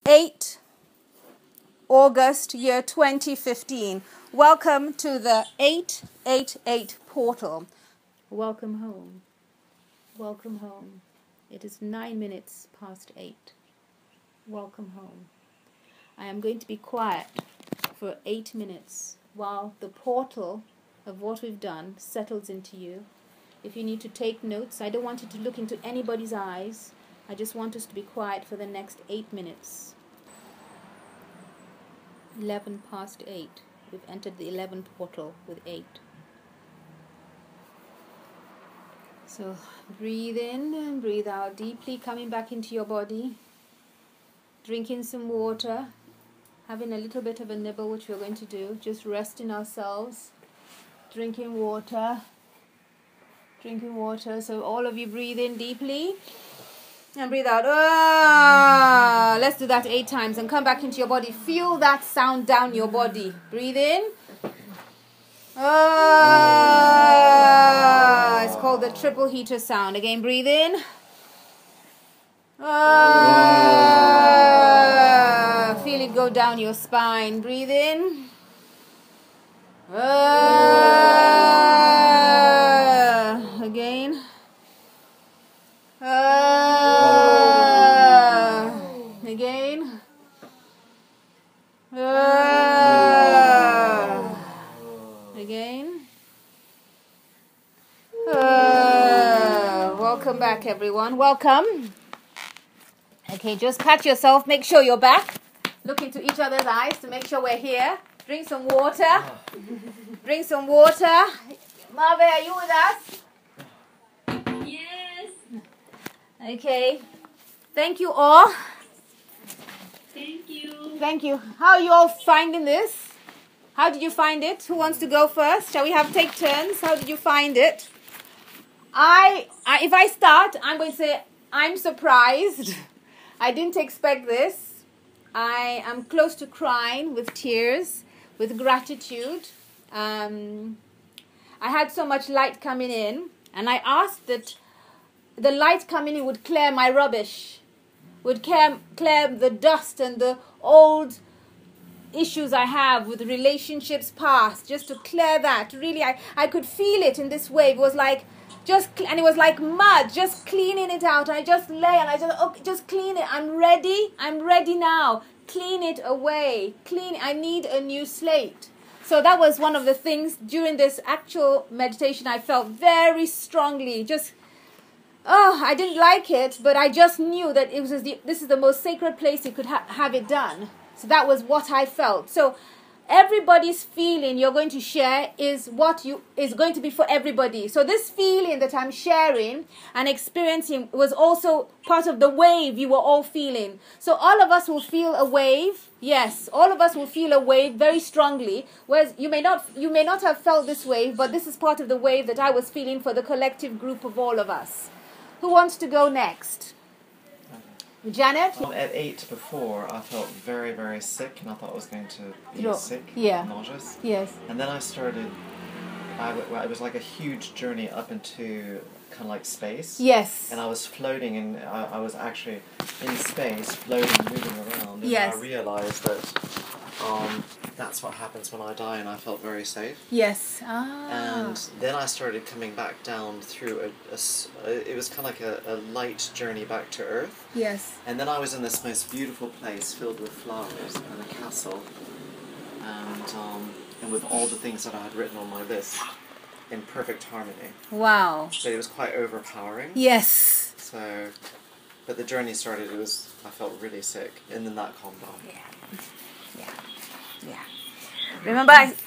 8 August year 2015. Welcome to the 888 portal. Welcome home. Welcome home. It is 9 minutes past 8. Welcome home. I am going to be quiet for 8 minutes while the portal of what we've done settles into you. If you need to take notes, I don't want you to look into anybody's eyes. I just want us to be quiet for the next 8 minutes. 11 past 8. We've entered the 11th portal with 8. So breathe in and breathe out deeply, coming back into your body. Drinking some water. Having a little bit of a nibble, which we're going to do. Just resting ourselves. Drinking water. Drinking water. So all of you breathe in deeply. And breathe out. Let's do that 8 times and come back into your body. Feel that sound down your body. Breathe in. It's called the triple heater sound. Again, breathe in. Feel it go down your spine. Breathe in. Again. Again. Again. Welcome back, everyone. Welcome. Okay, just pat yourself. Make sure you're back. Look into each other's eyes to make sure we're here. Drink some water. Drink some water. Marve, are you with us? Yes. Okay. Thank you all. Thank you. Thank you. How are you all finding this? How did you find it? Who wants to go first? Shall we take turns? How did you find it? If I start, I'm going to say I'm surprised. I didn't expect this. I am close to crying with tears, with gratitude. I had so much light coming in, and I asked that the light coming in would clear my rubbish, would clear the dust and the old issues I have with relationships past, just to clear that. Really, I could feel it in this wave. It was like and it was like mud, just cleaning it out. I just lay and I just clean it. I'm ready now. Clean it away. I need a new slate. So that was one of the things during this actual meditation I felt very strongly. I didn't like it, but I just knew that this is the most sacred place you could have it done. So that was what I felt. So everybody's feeling you're going to share is going to be for everybody. So this feeling that I'm sharing and experiencing was also part of the wave you were all feeling. So all of us will feel a wave. Yes, all of us will feel a wave very strongly. Whereas you may not have felt this wave, but this is part of the wave that I was feeling for the collective group of all of us. Who wants to go next? Janet? At 8 before, I felt very, very sick, and I thought I was going to be sick, nauseous. Yes. And then I started, it was like a huge journey up into kind of like space. Yes. And I was floating, and I was actually in space, floating, moving around. And yes. I realized that that's what happens when I die, and I felt very safe. Yes. And then I started coming back down through it was kind of like a light journey back to Earth. Yes. And then I was in this most beautiful place filled with flowers and a castle, and with all the things that I had written on my list in perfect harmony. Wow. But it was quite overpowering. Yes. So, but the journey started, I felt really sick, and then that calmed down. Yeah.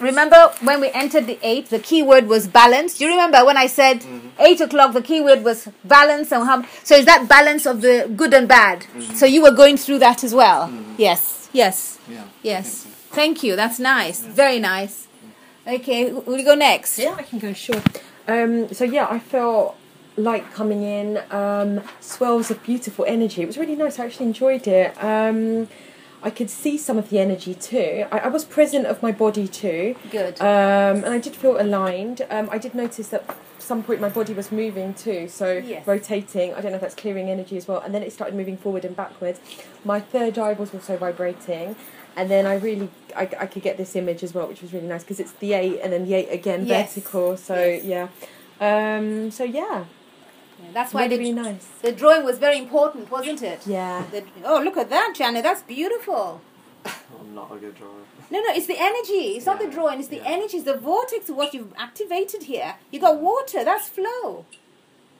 Remember when we entered the 8, the key word was balance. Do you remember when I said 8 o'clock, the key word was balance? So is that balance of the good and bad? So you were going through that as well? Yes. Yes. Yeah. Yes. So. Thank you. That's nice. Yeah. Very nice. Okay, will you go next? Yeah, I can go, sure. I felt light coming in, swells of beautiful energy. It was really nice. I actually enjoyed it. I could see some of the energy too. I was present of my body too. Good. And I did feel aligned. I did notice that at some point my body was moving too, so Yes. rotating. I don't know if that's clearing energy as well. And then it started moving forward and backwards. My third eye was also vibrating. And then I could get this image as well, which was really nice because it's the 8 and then the 8 again, Yes. vertical. So, Yes. yeah. Yeah, that's why really nice. the drawing was very important, wasn't it? Yeah. Oh, look at that, Janet. That's beautiful. I'm not a good drawer. No, it's the energy. It's not the Yeah, drawing. It's the yeah. energy. It's the vortex of what you've activated here. You got water. That's flow.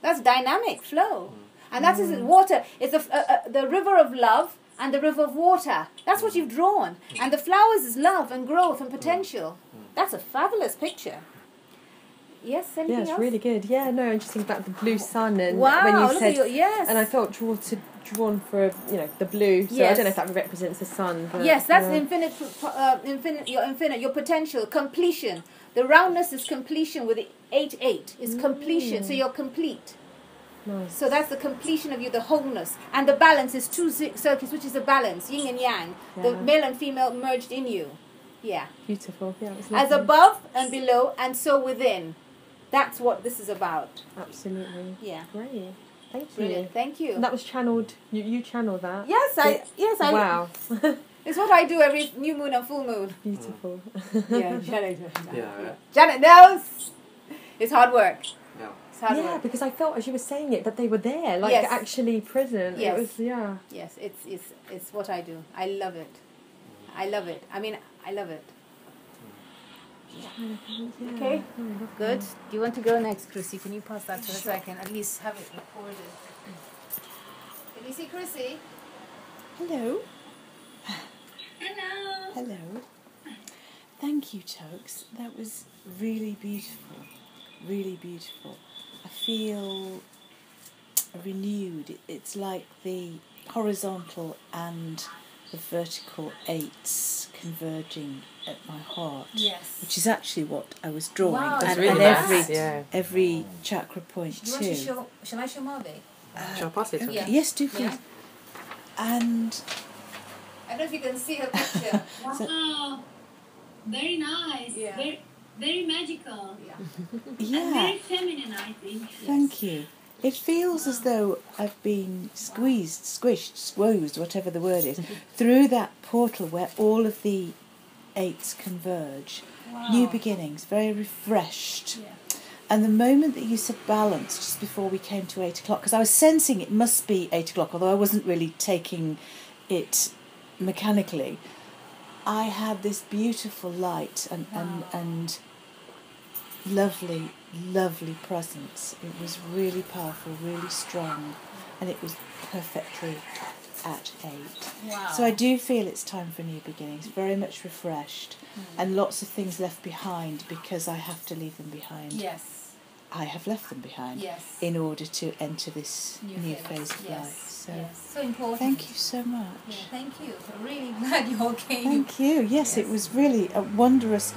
That's dynamic flow. And that is water. It's the river of love and the river of water. That's what you've drawn. And the flowers is love and growth and potential. That's a fabulous picture. Yes, anything Yeah, it's else? really good. Yeah, no, and just think about the blue sun and Wow, when you look said, at your, yes. and I felt drawn for the blue. So I Yes. don't know if that represents the sun. But, Yes, that's yeah. the infinite, your potential, completion. The roundness is completion with the 8-8. It's completion, so you're complete. Nice. So that's the completion of you, the wholeness. And the balance is 2 circles, which is a balance, yin and yang. The Yeah. male and female merged in you. Yeah. Beautiful. Yeah, it's As lovely. above and below, and so within. That's what this is about. Absolutely. Yeah. Great. Thank you. Brilliant. Thank you. And that was channeled. You channeled that. Yes, I. Wow. It's what I do every new moon and full moon. Beautiful. Yeah, Janet. Yeah. Janet knows. It's hard work. Yeah. It's hard Yeah, work. because I felt as you were saying it that they were there, like Yes. actually present. Yes. It was, yeah. Yes, it's what I do. I love it. I love it. I mean, I love it. Yeah. Okay. Oh, lovely. Good. Do you want to go next, Chrissy? Can you pass that to us so I can at least have it recorded? Can you see Chrissy? Hello. Hello. Hello. Thank you, Toks. That was really beautiful. Really beautiful. I feel renewed. It's like the horizontal and the vertical 8s converging at my heart. Yes. Which is actually what I was drawing. Wow, and, that's really and nice. every Yeah. every chakra point Do you want to too. show? Shall I show Marvin? Shall I pass it to Okay. Yeah. Yes, do please. Yeah. And I don't know if you can see her picture. Wow. Very nice. Yeah. Very magical. Yeah. And yeah. very feminine, I think. Thank you. It feels as though I've been squeezed, squished, squoozed, whatever the word is, through that portal where all of the 8s converge. Wow. New beginnings, very refreshed. Yeah. And the moment that you said balance, just before we came to 8 o'clock, because I was sensing it must be 8 o'clock, although I wasn't really taking it mechanically, I had this beautiful light and lovely, lovely presence. It was really powerful, really strong, and it was perfectly at 8. Wow. So I do feel it's time for new beginnings, very much refreshed, and lots of things left behind because I have to leave them behind. Yes. I have left them behind Yes. in order to enter this new phase of yes. life. So Yes. So important. thank you so much. Yeah, thank you. I'm really glad you all came. Thank you. Yes, it was really a wondrous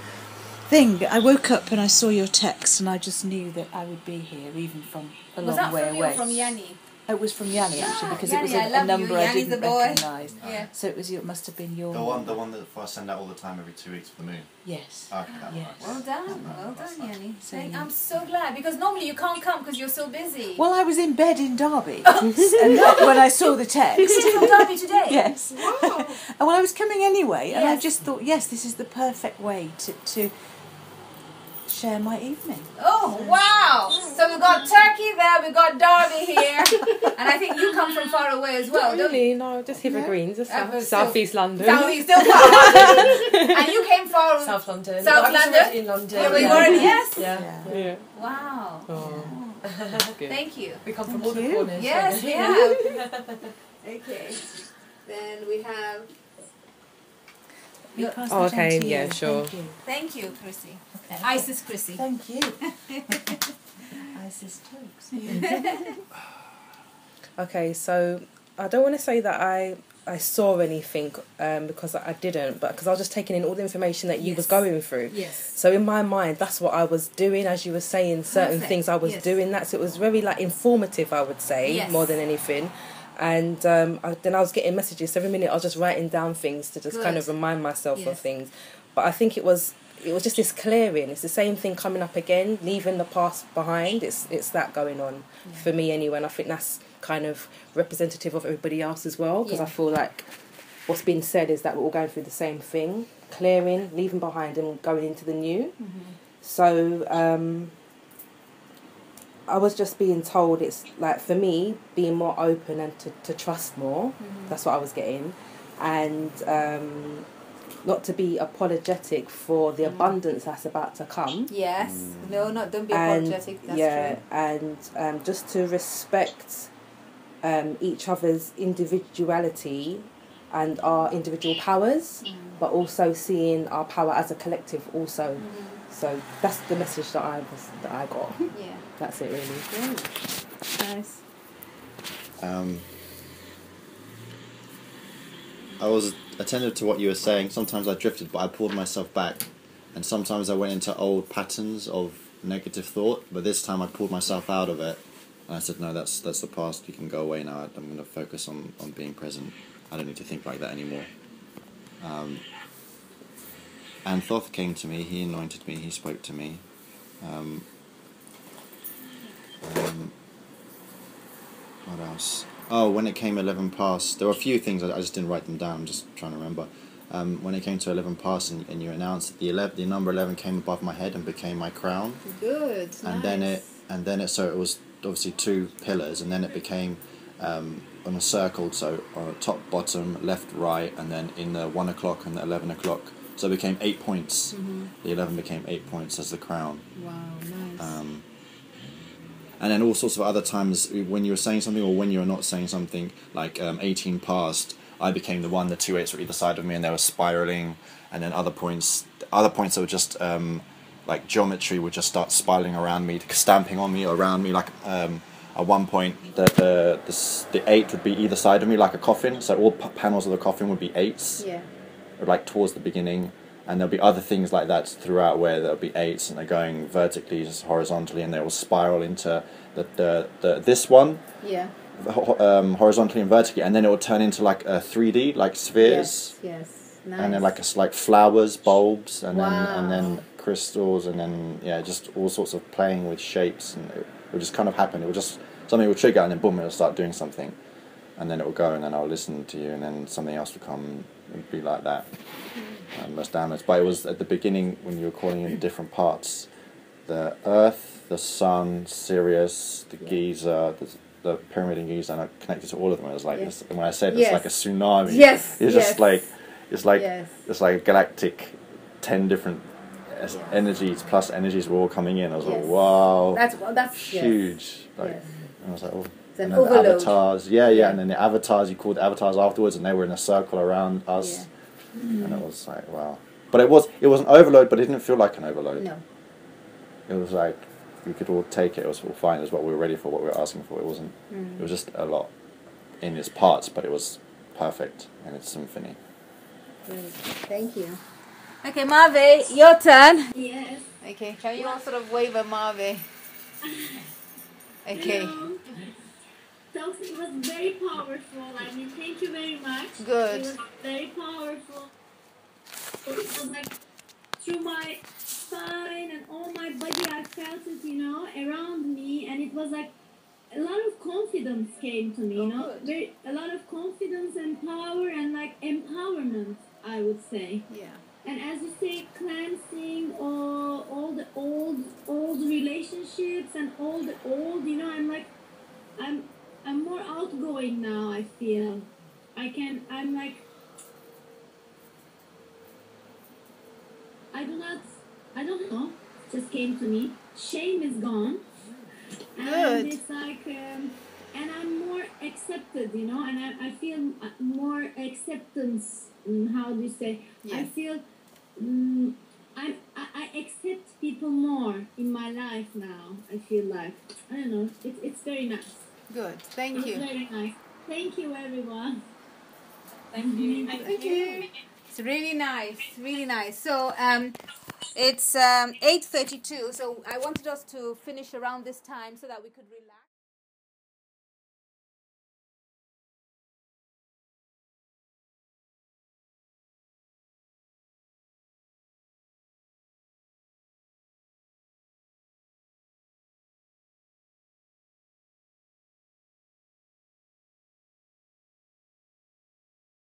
thing. I woke up and I saw your text and I just knew that I would be here, even from a Was long that way from you away. or from Yanni? It was from Yanni actually, because it was Yanni, I a love you. number I Yanni's didn't the boy. recognise. Yeah. So it must have been your The one that I send out all the time every 2 weeks for the moon. Yes. Okay, that Yes. works. Well done. No, Well that's done, fine. Yanni. So I'm so glad because normally you can't come because you're so busy. Well, I was in bed in Derby, and when I saw the text. You came from Derby today. Yes. Wow. And well, I was coming anyway, and I Yes. just thought, yes, this is the perfect way to share my evening. Oh, wow. So we've got Turkey there, we've got Derby here. And I think you come from far away as well, don't you? Really? No, just Evergreens, just but South East London. South East, still far. And you came from... South London. South I was London? already in London. Yeah, we yeah. were, yes. Yeah. Yeah. Wow. Oh. Good. Thank you. We come from Thank all the you. corners. Yes, we have. Okay. Then we have... We pass Oh, that on okay, to you. yeah, sure. Thank you. Thank you, Chrissy. Okay. Isis Chrissy. Thank you. Isis Toks. Okay, so I don't want to say that I saw anything because I didn't, but because I was just taking in all the information that you was going through. Yes. So in my mind, that's what I was doing. As you were saying, certain Perfect. things I was Yes. doing. So it was very like informative, I would say, Yes. more than anything. And then I was getting messages. So every minute I was just writing down things to just kind of remind myself of things. But I think it was just this clearing. It's the same thing coming up again, leaving the past behind. It's that going on for me anyway. And I think that's kind of representative of everybody else as well, because I feel like what's been said is that we're all going through the same thing, clearing, leaving behind and going into the new. So I was just being told it's like, for me, being more open and to trust more. That's what I was getting. And not to be apologetic for the abundance that's about to come. Yes. No, don't be apologetic. That's true. And just to respect each other's individuality and our individual powers, but also seeing our power as a collective also. So that's the message that I got. Yeah. That's it, really. Nice. I was attentive to what you were saying. Sometimes I drifted, but I pulled myself back. And sometimes I went into old patterns of negative thought, but this time I pulled myself out of it. And I said, no, that's the past. You can go away now. I'm going to focus on being present. I don't need to think like that anymore. And Thoth came to me. He anointed me. He spoke to me. What else? Oh, when it came 11 past, there were a few things, I just didn't write them down, I'm just trying to remember. When it came to 11 past and you announced that the number 11 came above my head and became my crown. Good. Nice. And then it so it was obviously 2 pillars, and then it became on a circle, so top, bottom, left, right, and then in the 1 o'clock and the 11 o'clock. So it became 8 points. The 11 became 8 points as the crown. Wow, nice. And then all sorts of other times when you were saying something or when you were not saying something, like 18 past, I became the 2 8s were either side of me and they were spiraling, and then other points that were just like geometry would just start spiraling around me, stamping on me, around me, like at one point the 8 would be either side of me like a coffin, so all panels of the coffin would be 8s, like towards the beginning. And there'll be other things like that throughout where there'll be 8s and they're going vertically, just horizontally, and they will spiral into this one, horizontally and vertically, and then it will turn into like a 3D, like spheres. Yes. Nice. And then like flowers, bulbs, and then crystals, and then just all sorts of playing with shapes, and it will just kind of happen. It will just something will trigger, and then boom, it'll start doing something, and then it will go, and then I'll listen to you, and then something else will come and be like that. Most downloads, but it was at the beginning when you were calling in different parts: the Earth, the Sun, Sirius, the Giza, the pyramid in Giza, and I connected to all of them. It was like this, when I said it's like a tsunami. It's just like it's like a galactic 10 different energies plus energies were all coming in. I was like, wow, that's huge. Like, and I was like, oh. It's an and then overload. the avatars, and then the avatars, you called avatars afterwards, and they were in a circle around us. And it was like, wow. But it was an overload, but it didn't feel like an overload. No. It was like we could all take it. It was all fine. It was what we were ready for, what we were asking for. It wasn't. It was just a lot in its parts, but it was perfect in its symphony. Good. Thank you. Okay, Marve, your turn. Yes. Okay, can you all sort of wave at Marve? Okay. Toks, it was very powerful. I mean, thank you very much. Good. It was very powerful. It was like through my spine and all my body, I felt it, around me, and it was like a lot of confidence came to me, a lot of confidence and power and like empowerment, I would say. Yeah. And as you say, cleansing all the old relationships and all the old, I'm more outgoing now, I feel. I'm like, I don't know, just came to me. Shame is gone. Good. And it's like, and I'm more accepted, and I feel more acceptance. How do you say? Yeah. I feel, I accept people more in my life now. I feel like, I don't know, it's very nice. Good. Thank It's you. very nice. Thank you, everyone. Thank you. Thank you. It's really nice. Really nice. So, it's 8:32. So I wanted us to finish around this time so that we could relax.